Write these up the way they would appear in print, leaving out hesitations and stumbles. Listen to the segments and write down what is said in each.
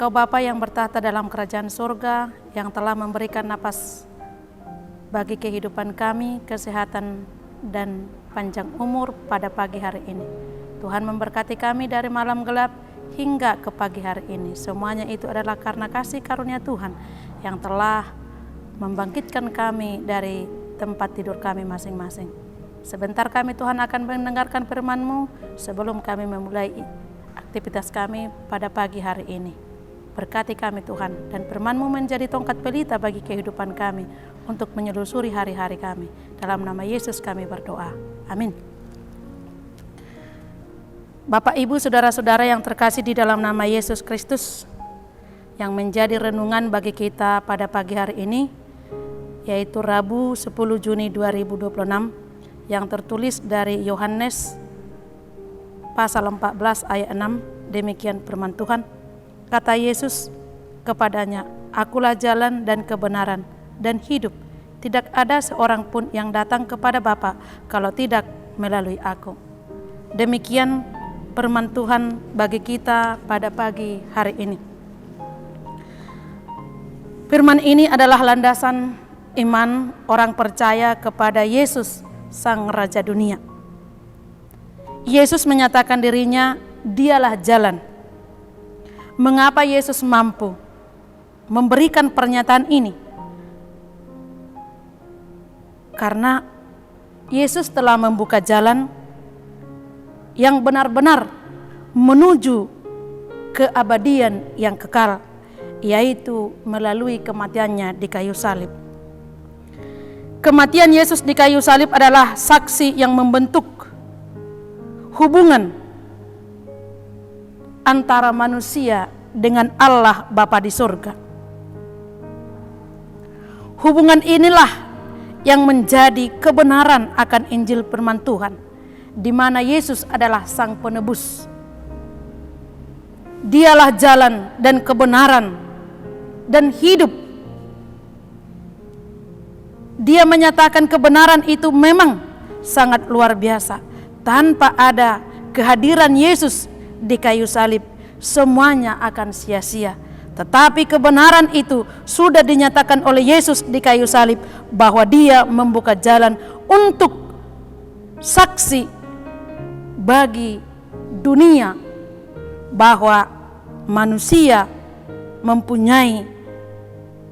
Engkau Bapa yang bertahta dalam kerajaan surga, yang telah memberikan napas bagi kehidupan kami, kesehatan dan panjang umur pada pagi hari ini. Tuhan memberkati kami dari malam gelap hingga ke pagi hari ini. Semuanya itu adalah karena kasih karunia Tuhan yang telah membangkitkan kami dari tempat tidur kami masing-masing. Sebentar kami Tuhan akan mendengarkan firman-Mu sebelum kami memulai aktivitas kami pada pagi hari ini. Berkati kami Tuhan, dan firman-Mu menjadi tongkat pelita bagi kehidupan kami untuk menyelusuri hari-hari kami. Dalam nama Yesus kami berdoa. Amin. Bapak, Ibu, Saudara-saudara yang terkasih di dalam nama Yesus Kristus, yang menjadi renungan bagi kita pada pagi hari ini, yaitu Rabu 10 Juni 2026, yang tertulis dari Yohanes pasal 14 ayat 6. Demikian firman Tuhan. Kata Yesus kepadanya, "Akulah jalan dan kebenaran dan hidup. Tidak ada seorang pun yang datang kepada Bapa kalau tidak melalui aku." Demikian firman Tuhan bagi kita pada pagi hari ini. Firman ini adalah landasan iman orang percaya kepada Yesus, Sang Raja Dunia. Yesus menyatakan dirinya, dialah jalan. Mengapa Yesus mampu memberikan pernyataan ini? Karena Yesus telah membuka jalan yang benar-benar menuju keabadian yang kekal, yaitu melalui kematiannya di kayu salib. Kematian Yesus di kayu salib adalah saksi yang membentuk hubungan antara manusia dengan Allah Bapa di surga. Hubungan inilah yang menjadi kebenaran akan Injil firman Tuhan, di mana Yesus adalah Sang Penebus. Dialah jalan dan kebenaran dan hidup. Dia menyatakan kebenaran itu memang sangat luar biasa. Tanpa ada kehadiran Yesus di kayu salib, semuanya akan sia-sia. Tetapi kebenaran itu sudah dinyatakan oleh Yesus di kayu salib, bahwa Dia membuka jalan untuk saksi bagi dunia bahwa manusia mempunyai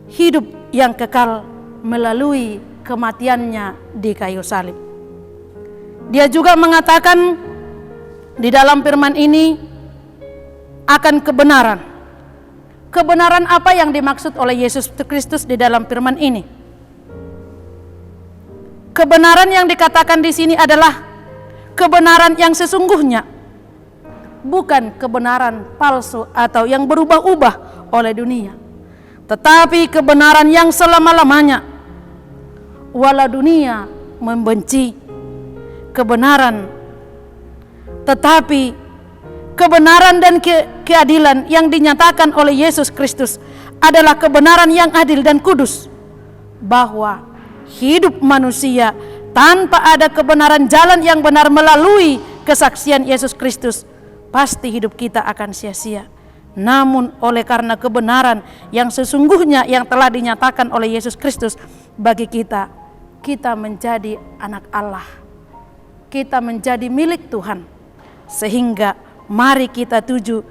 hidup yang kekal melalui kematiannya di kayu salib. Dia juga mengatakan di dalam firman ini akan kebenaran. Kebenaran apa yang dimaksud oleh Yesus Kristus di dalam firman ini? Kebenaran yang dikatakan di sini adalah kebenaran yang sesungguhnya, bukan kebenaran palsu atau yang berubah-ubah oleh dunia, tetapi kebenaran yang selama-lamanya. Walau dunia membenci kebenaran, tetapi kebenaran dan keadilan yang dinyatakan oleh Yesus Kristus adalah kebenaran yang adil dan kudus, bahwa hidup manusia tanpa ada kebenaran jalan yang benar melalui kesaksian Yesus Kristus, pasti hidup kita akan sia-sia. Namun oleh karena kebenaran yang sesungguhnya yang telah dinyatakan oleh Yesus Kristus bagi kita, kita menjadi anak Allah, kita menjadi milik Tuhan. Sehingga mari kita tuju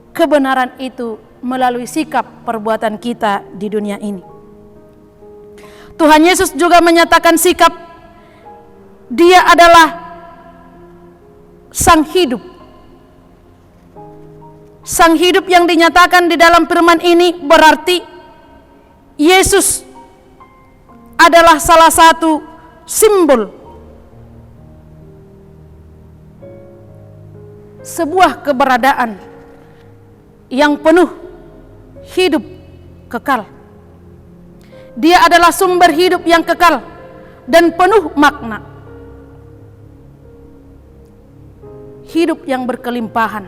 kebenaran itu melalui sikap perbuatan kita di dunia ini. Tuhan Yesus juga menyatakan sikap Dia adalah Sang Hidup. Sang Hidup yang dinyatakan di dalam firman ini berarti Yesus adalah salah satu simbol sebuah keberadaan yang penuh hidup kekal. Dia adalah sumber hidup yang kekal dan penuh makna. Hidup yang berkelimpahan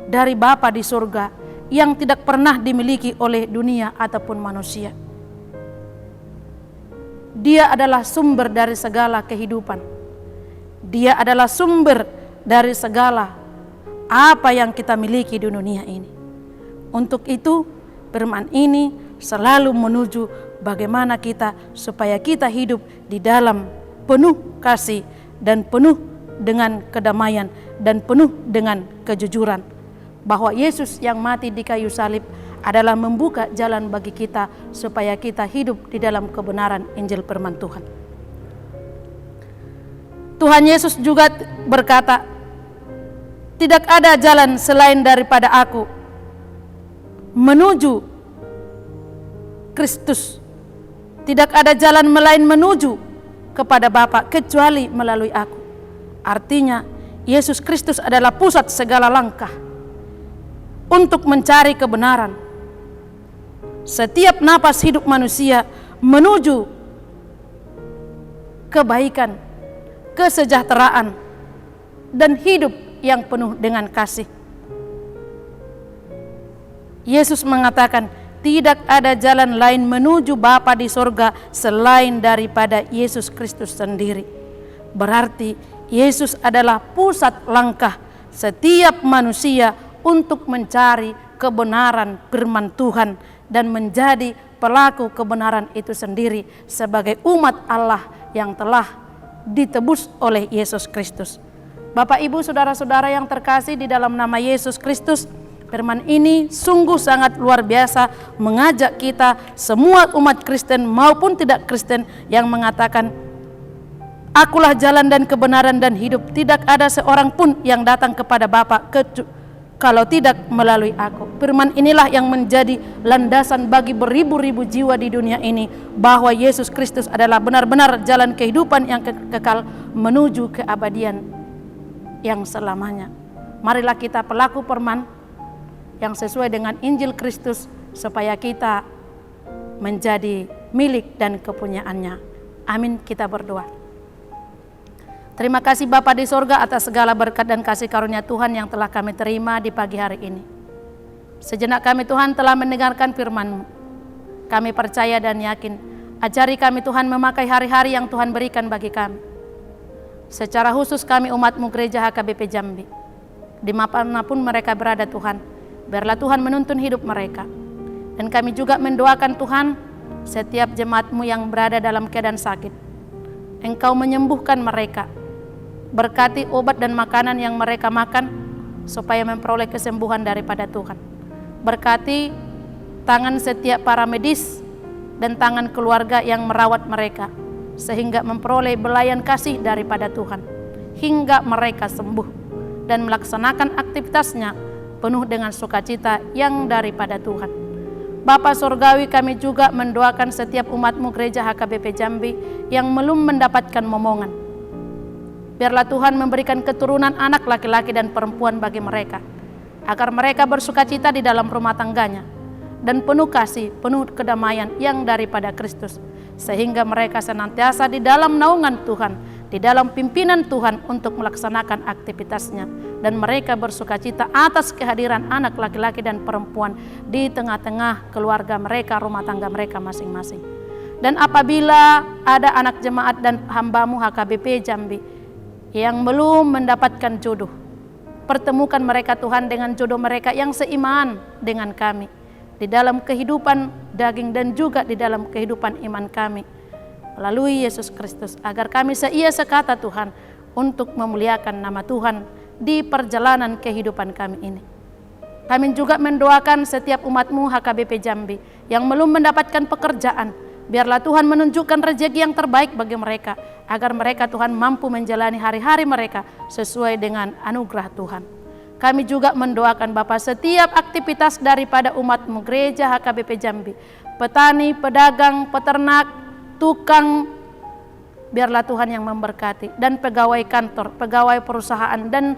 dari Bapa di surga yang tidak pernah dimiliki oleh dunia ataupun manusia. Dia adalah sumber dari segala kehidupan. Dia adalah sumber dari segala apa yang kita miliki di dunia ini. Untuk itu firman ini selalu menuju bagaimana kita supaya kita hidup di dalam penuh kasih dan penuh dengan kedamaian dan penuh dengan kejujuran. Bahwa Yesus yang mati di kayu salib adalah membuka jalan bagi kita supaya kita hidup di dalam kebenaran Injil firman Tuhan. Tuhan Yesus juga berkata, tidak ada jalan selain daripada aku menuju Kristus. Tidak ada jalan lain menuju kepada Bapa kecuali melalui aku. Artinya Yesus Kristus adalah pusat segala langkah untuk mencari kebenaran. Setiap napas hidup manusia menuju kebaikan, kesejahteraan, dan hidup yang penuh dengan kasih. Yesus mengatakan, tidak ada jalan lain menuju Bapa di sorga selain daripada Yesus Kristus sendiri. Berarti Yesus adalah pusat langkah setiap manusia untuk mencari kebenaran firman Tuhan dan menjadi pelaku kebenaran itu sendiri sebagai umat Allah yang telah ditebus oleh Yesus Kristus. Bapak, Ibu, saudara-saudara yang terkasih di dalam nama Yesus Kristus, firman ini sungguh sangat luar biasa mengajak kita semua umat Kristen maupun tidak Kristen yang mengatakan, akulah jalan dan kebenaran dan hidup. Tidak ada seorang pun yang datang kepada Bapa kalau tidak melalui aku. Firman inilah yang menjadi landasan bagi beribu-ribu jiwa di dunia ini, bahwa Yesus Kristus adalah benar-benar jalan kehidupan yang kekal menuju keabadian yang selamanya. Marilah kita pelaku firman yang sesuai dengan Injil Kristus supaya kita menjadi milik dan kepunyaannya. Amin. Kita berdoa. Terima kasih Bapa di sorga atas segala berkat dan kasih karunia Tuhan yang telah kami terima di pagi hari ini. Sejenak kami Tuhan telah mendengarkan firman-Mu. Kami percaya dan yakin, ajari kami Tuhan memakai hari-hari yang Tuhan berikan bagi kami. Secara khusus kami umat-Mu Gereja HKBP Jambi, dimanapun mereka berada Tuhan, biarlah Tuhan menuntun hidup mereka. Dan kami juga mendoakan Tuhan setiap jemaat-Mu yang berada dalam keadaan sakit, Engkau menyembuhkan mereka. Berkati obat dan makanan yang mereka makan supaya memperoleh kesembuhan daripada Tuhan. Berkati tangan setiap para medis dan tangan keluarga yang merawat mereka sehingga memperoleh belayan kasih daripada Tuhan hingga mereka sembuh dan melaksanakan aktivitasnya penuh dengan sukacita yang daripada Tuhan. Bapa Surgawi, kami juga mendoakan setiap umat-Mu Gereja HKBP Jambi yang belum mendapatkan momongan. Biarlah Tuhan memberikan keturunan anak laki-laki dan perempuan bagi mereka, agar mereka bersukacita di dalam rumah tangganya, dan penuh kasih, penuh kedamaian yang daripada Kristus, sehingga mereka senantiasa di dalam naungan Tuhan, di dalam pimpinan Tuhan untuk melaksanakan aktivitasnya, dan mereka bersukacita atas kehadiran anak laki-laki dan perempuan di tengah-tengah keluarga mereka, rumah tangga mereka masing-masing. Dan apabila ada anak jemaat dan hamba-Mu HKBP Jambi yang belum mendapatkan jodoh, pertemukan mereka Tuhan dengan jodoh mereka yang seiman dengan kami di dalam kehidupan daging dan juga di dalam kehidupan iman kami melalui Yesus Kristus, agar kami seia sekata Tuhan untuk memuliakan nama Tuhan di perjalanan kehidupan kami ini. Kami juga mendoakan setiap umat-Mu HKBP Jambi yang belum mendapatkan pekerjaan. Biarlah Tuhan menunjukkan rezeki yang terbaik bagi mereka, agar mereka Tuhan mampu menjalani hari-hari mereka sesuai dengan anugerah Tuhan. Kami juga mendoakan Bapa setiap aktivitas daripada umat-Mu Gereja HKBP Jambi, petani, pedagang, peternak, tukang, biarlah Tuhan yang memberkati, dan pegawai kantor, pegawai perusahaan, dan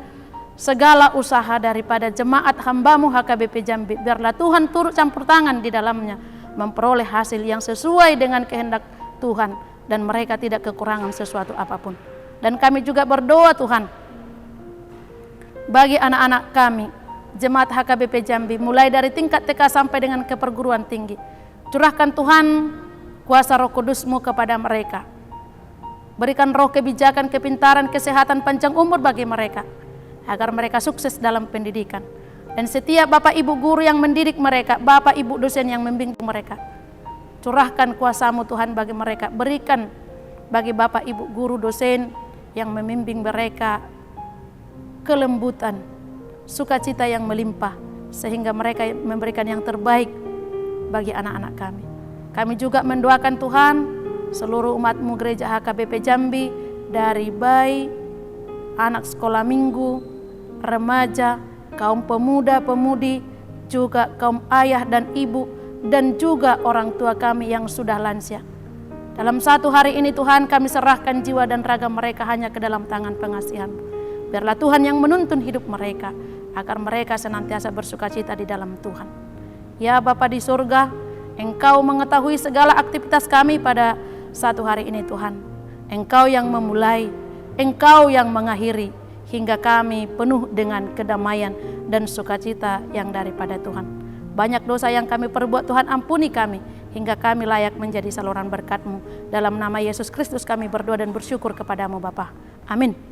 segala usaha daripada jemaat hamba-Mu HKBP Jambi, biarlah Tuhan turut campur tangan di dalamnya, memperoleh hasil yang sesuai dengan kehendak Tuhan, dan mereka tidak kekurangan sesuatu apapun. Dan kami juga berdoa Tuhan bagi anak-anak kami, jemaat HKBP Jambi, mulai dari tingkat TK sampai dengan ke perguruan tinggi. Curahkan Tuhan kuasa Roh Kudus-Mu kepada mereka. Berikan roh kebijakan, kepintaran, kesehatan, panjang umur bagi mereka, agar mereka sukses dalam pendidikan. Dan setiap Bapak Ibu guru yang mendidik mereka, Bapak Ibu dosen yang membimbing mereka, curahkan kuasa-Mu Tuhan bagi mereka. Berikan bagi Bapak Ibu guru dosen yang membimbing mereka kelembutan, sukacita yang melimpah, sehingga mereka memberikan yang terbaik bagi anak-anak kami. Kami juga mendoakan Tuhan seluruh umat-Mu Gereja HKBP Jambi, dari bayi, anak sekolah minggu, remaja, kaum pemuda-pemudi, juga kaum ayah dan ibu, dan juga orang tua kami yang sudah lansia. Dalam satu hari ini Tuhan, kami serahkan jiwa dan raga mereka hanya ke dalam tangan pengasihan. Biarlah Tuhan yang menuntun hidup mereka, agar mereka senantiasa bersukacita di dalam Tuhan. Ya Bapa di surga, Engkau mengetahui segala aktivitas kami pada satu hari ini Tuhan. Engkau yang memulai, Engkau yang mengakhiri, hingga kami penuh dengan kedamaian dan sukacita yang daripada Tuhan. Banyak dosa yang kami perbuat Tuhan, ampuni kami, hingga kami layak menjadi saluran berkat-Mu. Dalam nama Yesus Kristus kami berdoa dan bersyukur kepada-Mu Bapa. Amin.